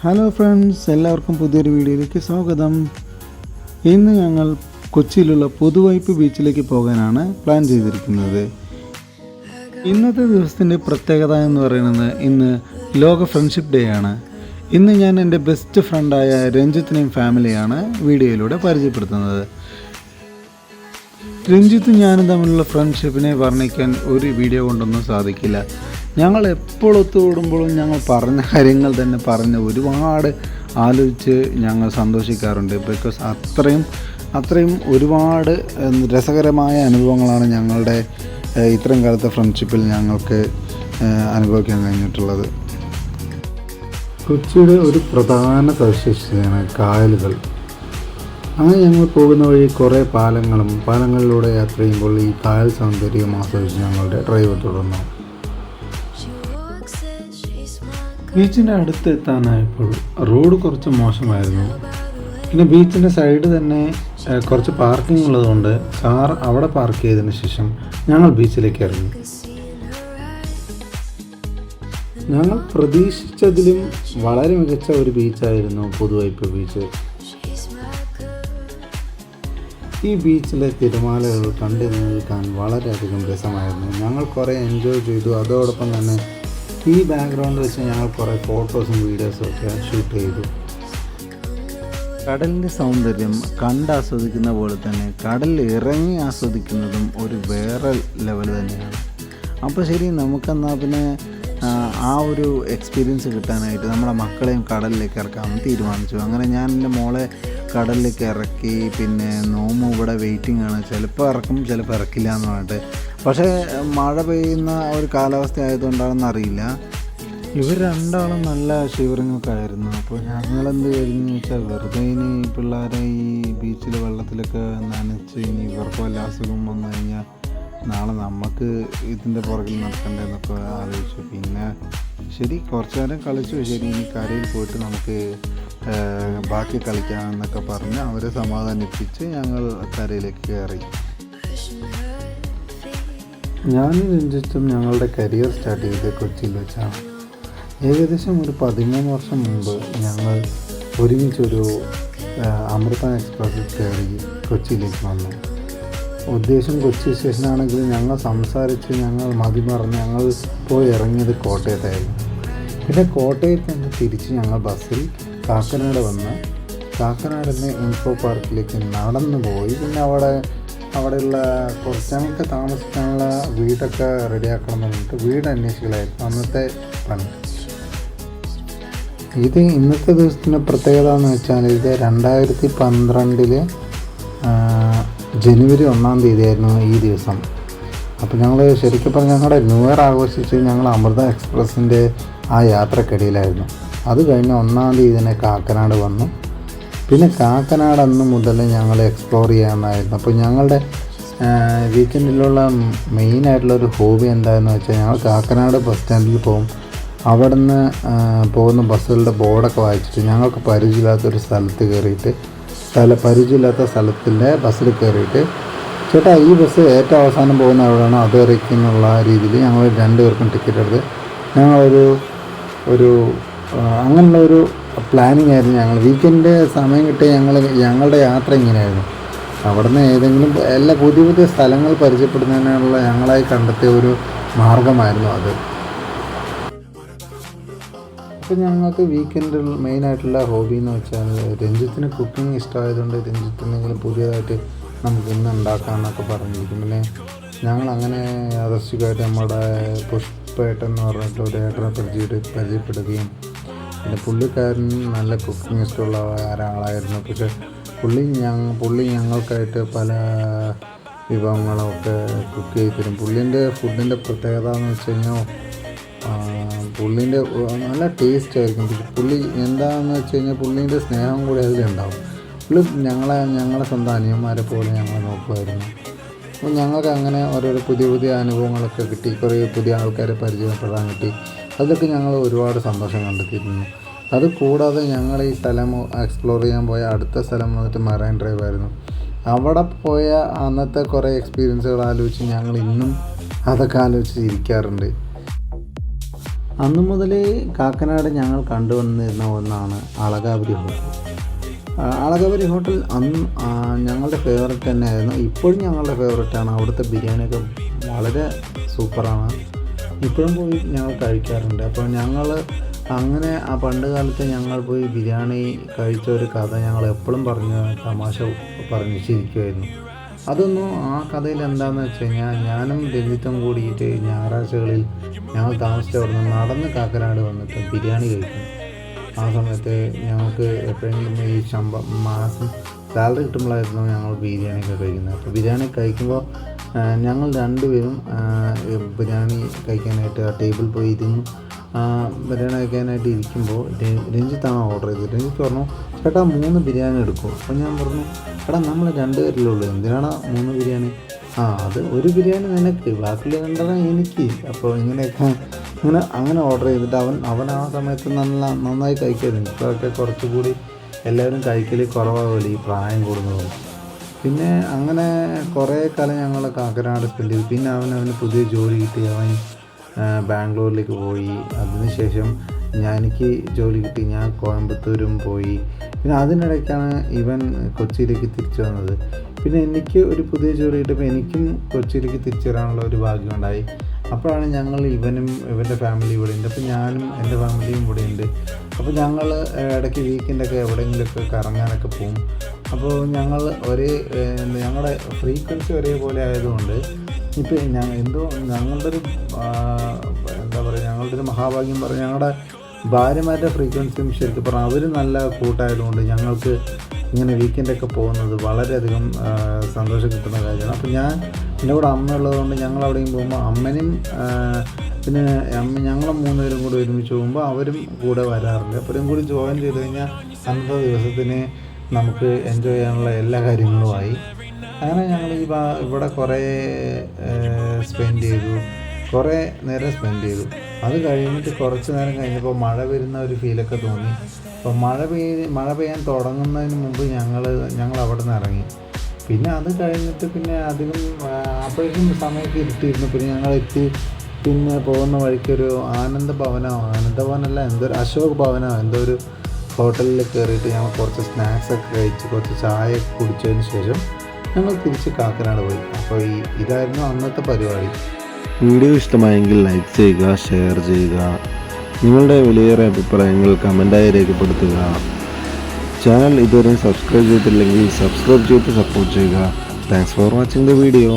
Hello friends, എല്ലാവർക്കും പുതിയൊരു വീഡിയോയിലേക്ക് സ്വാഗതം. ഇന്ന് ഞങ്ങൾ കൊച്ചിയിലുള്ള പുതുവൈപ്പ് ബീച്ചിലേക്ക് പോകാനാണ് പ്ലാൻ ചെയ്തിരിക്കുന്നത്. ഇന്നത്തെ ദിവസത്തിൻ്റെ പ്രത്യേകത എന്ന് പറയുന്നത് ഇന്ന് ലോക ഫ്രണ്ട്ഷിപ്പ് ഡേ ആണ്. ഇന്ന് ഞാൻ എൻ്റെ ബെസ്റ്റ് ഫ്രണ്ടായ രഞ്ജിത്തിനെയും ഫാമിലിയാണ് വീഡിയോയിലൂടെ പരിചയപ്പെടുത്തുന്നത്. രഞ്ജിത്തും ഞാനും തമ്മിലുള്ള ഫ്രണ്ട്ഷിപ്പിനെ വർണ്ണിക്കാൻ ഒരു വീഡിയോ കൊണ്ടൊന്നും സാധിക്കില്ല. ഞങ്ങൾ എപ്പോൾ ഒത്തുകൂടുമ്പോഴും ഞങ്ങൾ പറഞ്ഞ കാര്യങ്ങൾ തന്നെ പറഞ്ഞ് ഒരുപാട് ആലോചിച്ച് ഞങ്ങൾ സന്തോഷിക്കാറുണ്ട്. ബിക്കോസ് അത്രയും ഒരുപാട് രസകരമായ അനുഭവങ്ങളാണ് ഞങ്ങളുടെ ഇത്രയും കാലത്തെ ഫ്രണ്ട്ഷിപ്പിൽ ഞങ്ങൾക്ക് അനുഭവിക്കാൻ കഴിഞ്ഞിട്ടുള്ളത്. കൊച്ചിയുടെ ഒരു പ്രധാന സവിശേഷതയാണ് കായലുകൾ. അങ്ങനെ ഞങ്ങൾ പോകുന്ന വഴി കുറേ പാലങ്ങളിലൂടെ യാത്ര ചെയ്യുമ്പോൾ ഈ കായൽ സൗന്ദര്യം ആസ്വദിച്ച് ഞങ്ങളുടെ ഡ്രൈവ് തുടർന്നു. ബീച്ചിൻ്റെ അടുത്ത് എത്താനായപ്പോൾ റോഡ് കുറച്ച് മോശമായിരുന്നു. പിന്നെ ബീച്ചിൻ്റെ സൈഡ് തന്നെ കുറച്ച് പാർക്കിംഗ് ഉള്ളതുകൊണ്ട് കാർ അവിടെ പാർക്ക് ചെയ്തതിന് ശേഷം ഞങ്ങൾ ബീച്ചിലേക്ക് ഇറങ്ങി. ഞങ്ങൾ പ്രതീക്ഷിച്ചതിലും വളരെ മികച്ച ഒരു ബീച്ചായിരുന്നു പുതുവൈപ്പ് ബീച്ച്. ഈ ബീച്ചിലെ തിരമാലകൾ കണ്ടു നിൽക്കാൻ വളരെയധികം രസമായിരുന്നു. ഞങ്ങൾ കുറേ എൻജോയ് ചെയ്തു. അതോടൊപ്പം തന്നെ ഈ ബാക്ക്ഗ്രൗണ്ട് വെച്ച് ഞങ്ങൾ കുറേ ഫോട്ടോസും വീഡിയോസും ഒക്കെ ഷൂട്ട് ചെയ്തു. കടലിൻ്റെ സൗന്ദര്യം കണ്ടാസ്വദിക്കുന്ന പോലെ തന്നെ കടലിൽ ഇറങ്ങി ആസ്വദിക്കുന്നതും ഒരു വേറെ ലെവൽ തന്നെയാണ്. അപ്പോൾ ശരി, നമുക്കെന്നാൽ പിന്നെ ആ ഒരു എക്സ്പീരിയൻസ് കിട്ടാനായിട്ട് നമ്മുടെ മക്കളെയും കടലിലേക്ക് ഇറക്കാമെന്ന് തീരുമാനിച്ചു. അങ്ങനെ ഞാൻ എൻ്റെ മോളെ കടലിലേക്ക് ഇറക്കി. പിന്നെ നോമു ഇവിടെ വെയിറ്റിംഗ് ആണ്. ചിലപ്പോൾ ഇറക്കും, ചിലപ്പോൾ ഇറക്കില്ല എന്ന് പറഞ്ഞിട്ട്. പക്ഷേ മഴ പെയ്യുന്ന ഒരു കാലാവസ്ഥ ആയതുകൊണ്ടാണെന്ന് അറിയില്ല, ഇവർ രണ്ടാളും നല്ല ഷിവറിങ്ങൊക്കെ ആയിരുന്നു. അപ്പോൾ ഞങ്ങളെന്ത് കഴിഞ്ഞെന്ന് വെച്ചാൽ വെറുതെ ഇനി പിള്ളേരെ ഈ ബീച്ചിൽ വെള്ളത്തിലൊക്കെ നനച്ച് ഇനി ഇവർക്ക് വല്ല അസുഖം വന്നു കഴിഞ്ഞാൽ നാളെ നമുക്ക് ഇതിൻ്റെ പുറകിൽ നടക്കണ്ടെന്നൊക്കെ ആലോചിച്ചു. പിന്നെ ശരി, കുറച്ച് നേരം കളിച്ചു. ശരി, ഇനി കരയിൽ പോയിട്ട് നമുക്ക് ബാക്കി കളിക്കാമെന്നൊക്കെ പറഞ്ഞ് അവരെ സമാധാനിപ്പിച്ച് ഞങ്ങൾ കരയിലേക്ക് കയറി. ഞാനും രഞ്ജിത്തും ഞങ്ങളുടെ കരിയർ സ്റ്റാർട്ട് ചെയ്ത് കൊച്ചിയിൽ വെച്ചാണ്. ഏകദേശം ഒരു 13 വർഷം മുമ്പ് ഞങ്ങൾ ഒരുമിച്ചൊരു അമൃത എക്സ്പ്രസ്സിൽ കയറി കൊച്ചിയിലേക്ക് വന്നു. ഉദ്ദേശം കൊച്ചി സ്റ്റേഷനാണെങ്കിൽ ഞങ്ങൾ സംസാരിച്ച് ഞങ്ങൾ മതിമറന്ന് ഞങ്ങൾ പോയി ഇറങ്ങിയത് കോട്ടയത്തായിരുന്നു. പിന്നെ കോട്ടയത്ത് നിന്ന് തിരിച്ച് ഞങ്ങൾ ബസ്സിൽ കാക്കനാട് വന്ന് കാക്കനാടിന് ഇൻഫോ പാർക്കിലേക്ക് നടന്നു പോയി. പിന്നെ അവിടെയുള്ള കുറച്ച് ഞങ്ങൾക്ക് താമസിക്കാനുള്ള വീടൊക്കെ റെഡിയാക്കണം എന്ന് പറഞ്ഞിട്ട് വീട് അന്വേഷിക്കലായിരുന്നു അന്നത്തെ പണി. ഇത് ഇന്നത്തെ ദിവസത്തിൻ്റെ പ്രത്യേകത എന്ന് വെച്ചാൽ ഇത് 2012 ജനുവരി 1 തീയതിയായിരുന്നു ഈ ദിവസം. അപ്പോൾ ഞങ്ങൾ ശരിക്കും പറഞ്ഞാൽ ഞങ്ങളുടെ ന്യൂ ഇയർ ആഘോഷിച്ച് ഞങ്ങൾ അമൃത എക്സ്പ്രസ്സിൻ്റെ ആ യാത്രക്കിടയിലായിരുന്നു. അത് കഴിഞ്ഞ് 1 തീയതി തന്നെ കാക്കനാട് വന്നു. പിന്നെ കാക്കനാട് അന്ന് മുതൽ ഞങ്ങൾ എക്സ്പ്ലോർ ചെയ്യാമെന്നായിരുന്നു. അപ്പോൾ ഞങ്ങളുടെ വീക്കെൻഡിലുള്ള മെയിനായിട്ടുള്ളൊരു ഹോബി എന്താണെന്ന് വെച്ചാൽ ഞങ്ങൾ കാക്കനാട് ബസ് സ്റ്റാൻഡിൽ പോകും. അവിടെ നിന്ന് പോകുന്ന ബസ്സുകളുടെ ബോർഡൊക്കെ വായിച്ചിട്ട് ഞങ്ങൾക്ക് പരിചയമില്ലാത്തൊരു സ്ഥലത്ത് കയറിയിട്ട് പരിചയമില്ലാത്ത സ്ഥലത്തിൻ്റെ ബസ്സിൽ കയറിയിട്ട് ചേട്ടാ ഈ ബസ് ഏറ്റവും അവസാനം പോകുന്ന എവിടെയാണോ അത് ഇറക്കുന്നുള്ള രീതിയിൽ ഞങ്ങൾ 2 പേർക്കും ടിക്കറ്റ് എടുത്ത് ഞങ്ങളൊരു അങ്ങനെയുള്ള ഒരു പ്ലാനിങ് ആയിരുന്നു. ഞങ്ങൾ വീക്കെൻഡ് സമയം കിട്ടിയ ഞങ്ങളുടെ യാത്ര ഇങ്ങനെയായിരുന്നു. അവിടെ നിന്ന് ഏതെങ്കിലും എല്ലാ പുതിയ സ്ഥലങ്ങൾ പരിചയപ്പെടുന്നതിനുള്ള ഞങ്ങളായി കണ്ടെത്തിയ ഒരു മാർഗമായിരുന്നു അത്. അപ്പോൾ ഞങ്ങൾക്ക് വീക്കെൻഡിൽ മെയിനായിട്ടുള്ള ഹോബി എന്ന് വെച്ചാൽ രഞ്ജിത്തിന് കുക്കിംഗ് ഇഷ്ടമായതുകൊണ്ട് രഞ്ജിത്ത് എന്തെങ്കിലും പുതിയതായിട്ട് നമുക്ക് ഇന്ന് ഉണ്ടാക്കാമെന്നൊക്കെ പറഞ്ഞിരിക്കും. പിന്നെ ഞങ്ങളങ്ങനെ യാദൃശ്ചികമായിട്ട് നമ്മുടെ പുഷ്പേട്ടൻ എന്ന് പറഞ്ഞിട്ട് ഒരു ഏട്ടനെ പരിചയപ്പെടുകയും പിന്നെ പുള്ളിക്കാരൻ നല്ല കുക്കിംഗ് ഇഷ്ടമുള്ള ഒരാളായിരുന്നു. പക്ഷേ പുള്ളി ഞങ്ങൾക്കായിട്ട് പല വിഭവങ്ങളൊക്കെ കുക്ക് ചെയ്ത് തരും. പുള്ളീൻ്റെ ഫുഡിൻ്റെ പ്രത്യേകത എന്ന് വെച്ച് കഴിഞ്ഞാൽ പുള്ളീൻ്റെ നല്ല ടേസ്റ്റ് ആയിരിക്കും. പുള്ളി എന്താണെന്ന് വെച്ച് കഴിഞ്ഞാൽ പുള്ളീൻ്റെ സ്നേഹം കൂടി അതിലുണ്ടാവും. പുള്ളി ഞങ്ങളെ സ്വന്തം അനിയന്മാരെ പോലെ ഞങ്ങളെ നോക്കുമായിരുന്നു. അപ്പോൾ ഞങ്ങൾക്ക് അങ്ങനെ ഓരോരോ പുതിയ അനുഭവങ്ങളൊക്കെ കിട്ടി. കുറേ പുതിയ ആൾക്കാരെ പരിചയപ്പെടാൻ കിട്ടി. അതൊക്കെ ഞങ്ങൾ ഒരുപാട് സന്തോഷം കണ്ടെത്തിയിരുന്നു. അത് കൂടാതെ ഞങ്ങൾ ഈ സ്ഥലം എക്സ്പ്ലോർ ചെയ്യാൻ പോയ അടുത്ത സ്ഥലം വന്നിട്ട് മറൈൻ ഡ്രൈവ് ആയിരുന്നു. അവിടെ പോയ അന്നത്തെ കുറേ എക്സ്പീരിയൻസുകൾ ആലോചിച്ച് ഞങ്ങൾ ഇന്നും അതൊക്കെ ആലോചിച്ച് ഇരിക്കാറുണ്ട്. അന്നു മുതലേ കാക്കനാട് ഞങ്ങൾ കണ്ടുവന്നിരുന്ന ഒന്നാണ് അളകാപുരി ഹോട്ടൽ. അളകാപുരി ഹോട്ടൽ അന്ന് ഞങ്ങളുടെ ഫേവററ്റ് തന്നെയായിരുന്നു. ഇപ്പോഴും ഞങ്ങളുടെ ഫേവററ്റാണ്. അവിടുത്തെ ബിരിയാണിയൊക്കെ വളരെ സൂപ്പറാണ്. ഇപ്പോഴും പോയി ഞങ്ങൾ കഴിക്കാറുണ്ട്. അപ്പോൾ ഞങ്ങൾ അങ്ങനെ ആ പണ്ട് കാലത്ത് ഞങ്ങൾ പോയി ബിരിയാണി കഴിച്ച ഒരു കഥ ഞങ്ങൾ എപ്പോഴും തമാശ പറഞ്ഞ് ചിരിക്കുമായിരുന്നു. അതൊന്നും ആ കഥയിൽ എന്താണെന്ന് വെച്ച് കഴിഞ്ഞാൽ, ഞാനും രഞ്ജിത്തും കൂടിയിട്ട് ഞായറാഴ്ചകളിൽ ഞങ്ങൾ താമസിച്ച അവിടെ നടന്ന് കാക്കനാട് വന്നിട്ട് ബിരിയാണി കഴിക്കും. ആ സമയത്ത് ഞങ്ങൾക്ക് എപ്പോഴെങ്കിലും ഈ മാസം സാലറി കിട്ടുമ്പോഴായിരുന്നു ഞങ്ങൾ ബിരിയാണിയൊക്കെ കഴിക്കുന്നത്. അപ്പോൾ ബിരിയാണി കഴിക്കുമ്പോൾ ഞങ്ങൾ രണ്ടുപേരും ബിരിയാണി കഴിക്കാനായിട്ട് ആ ടേബിളിൽ പോയി ഇരുന്നു. ബിരിയാണി കഴിക്കാനായിട്ട് ഇരിക്കുമ്പോൾ രഞ്ജിത്താണ് ഓർഡർ ചെയ്തത്. രഞ്ജിത്ത് പറഞ്ഞു, ചേട്ടാ 3 ബിരിയാണി എടുക്കും. അപ്പോൾ ഞാൻ പറഞ്ഞു, എടാ നമ്മൾ 2 പേരിലുള്ളൂ, എന്തിനാണ് 3 ബിരിയാണി? അത് ഒരു ബിരിയാണി നിനക്ക്, ബാക്കിയുള്ള 2 എനിക്ക്. അപ്പോൾ അങ്ങനെ ഓർഡർ ചെയ്തിട്ട് അവൻ ആ സമയത്ത് നന്നായി കഴിക്കായിരുന്നു. ഇപ്പോഴൊക്കെ കുറച്ചുകൂടി എല്ലാവരും കഴിക്കൽ കുറവാകുമല്ലോ ഈ പ്രായം കൂടുന്നതും. പിന്നെ അങ്ങനെ കുറേ കാലം ഞങ്ങൾ കാക്കനാട് സ്പെൻഡ് ചെയ്തു. പിന്നെ അവന് പുതിയ ജോലി കിട്ടി. അവൻ ബാംഗ്ലൂരിലേക്ക് പോയി. അതിനുശേഷം എനിക്ക് ജോലി കിട്ടി, ഞാൻ കോയമ്പത്തൂരും പോയി. പിന്നെ അതിനിടയ്ക്കാണ് ഇവൻ കൊച്ചിയിലേക്ക് തിരിച്ചു വന്നത്. പിന്നെ എനിക്ക് ഒരു പുതിയ ജോലി കിട്ടിയപ്പോൾ എനിക്കും കൊച്ചിയിലേക്ക് തിരിച്ചു വരാനുള്ള ഒരു ഭാഗ്യമുണ്ടായി. അപ്പോഴാണ് ഞങ്ങൾ ഇവൻ്റെ ഫാമിലി ഇവിടെ ഉണ്ട്, അപ്പോൾ ഞാനും എൻ്റെ ഫാമിലിയും ഇവിടെ ഉണ്ട്. അപ്പോൾ ഞങ്ങൾ ഇടയ്ക്ക് വീക്കെൻഡൊക്കെ എവിടെയെങ്കിലുമൊക്കെ കറങ്ങാനൊക്കെ പോകും. അപ്പോൾ ഞങ്ങളുടെ ഫ്രീക്വൻസി ഒരേപോലെ ആയതുകൊണ്ട് ഇപ്പോൾ ഞങ്ങളുടെ ഒരു ഞങ്ങളുടെ ഒരു മഹാഭാഗ്യം പറഞ്ഞാൽ ഞങ്ങളുടെ ഭാര്യമാരുടെ ഫ്രീക്വൻസിയും ശരിക്കും പറഞ്ഞാൽ അവർ നല്ല കൂട്ടായതുകൊണ്ട് ഞങ്ങൾക്ക് ഇങ്ങനെ വീക്കെൻഡൊക്കെ പോകുന്നത് വളരെയധികം സന്തോഷം കിട്ടുന്ന കാര്യമാണ്. അപ്പോൾ എൻ്റെ കൂടെ അമ്മ ഉള്ളതുകൊണ്ട് ഞങ്ങൾ അവിടെയും പോകുമ്പോൾ അമ്മനും പിന്നെ ഞങ്ങൾ 3 പേരും കൂടി ഒരുമിച്ച് പോകുമ്പോൾ അവരും കൂടെ വരാറുണ്ട്. അവരും കൂടി ജോയിൻ ചെയ്ത് കഴിഞ്ഞാൽ അന്നത്തെ ദിവസത്തിന് നമുക്ക് എൻജോയ് ചെയ്യാനുള്ള എല്ലാ കാര്യങ്ങളുമായി. അങ്ങനെ ഞങ്ങൾ ഇവിടെ കുറേ നേരം സ്പെൻഡ് ചെയ്തു. അത് കഴിഞ്ഞിട്ട് കുറച്ച് നേരം കഴിഞ്ഞപ്പോൾ മഴ വരുന്ന ഒരു ഫീലൊക്കെ തോന്നി. അപ്പോൾ മഴ പെയ്യാൻ തുടങ്ങുന്നതിന് മുമ്പ് ഞങ്ങൾ അവിടെ നിന്ന് ഇറങ്ങി. പിന്നെ അത് കഴിഞ്ഞിട്ട് പിന്നെ അധികം അപ്പോഴേക്കും സമയമൊക്കെ ഇരുട്ടിയിരുന്നു. പിന്നെ ഞങ്ങൾ എത്തി. പിന്നെ പോകുന്ന വഴിക്കൊരു ആനന്ദഭവനല്ല, അശോക് ഭവനോ എന്തോ ഒരു ഹോട്ടലിൽ കയറിയിട്ട് ഞങ്ങൾ കുറച്ച് സ്നാക്സൊക്കെ കഴിച്ച് കുറച്ച് ചായ കുടിച്ചതിന് ശേഷം ഞങ്ങൾ തിരിച്ച് കാക്കനാട് പോയി. അപ്പോൾ ഇതായിരുന്നു അന്നത്തെ പരിപാടി. വീഡിയോ ഇഷ്ടമായെങ്കിൽ ലൈക്ക് ചെയ്യുക, ഷെയർ ചെയ്യുക. നിങ്ങളുടെ വിലയേറെ അഭിപ്രായങ്ങൾ കമൻറ്റായി രേഖപ്പെടുത്തുക. ചാനൽ ഇതുവരെ സബ്സ്ക്രൈബ് ചെയ്തിട്ടില്ലെങ്കിൽ സബ്സ്ക്രൈബ് ചെയ്ത് സപ്പോർട്ട് ചെയ്യുക. Thanks for watching the video.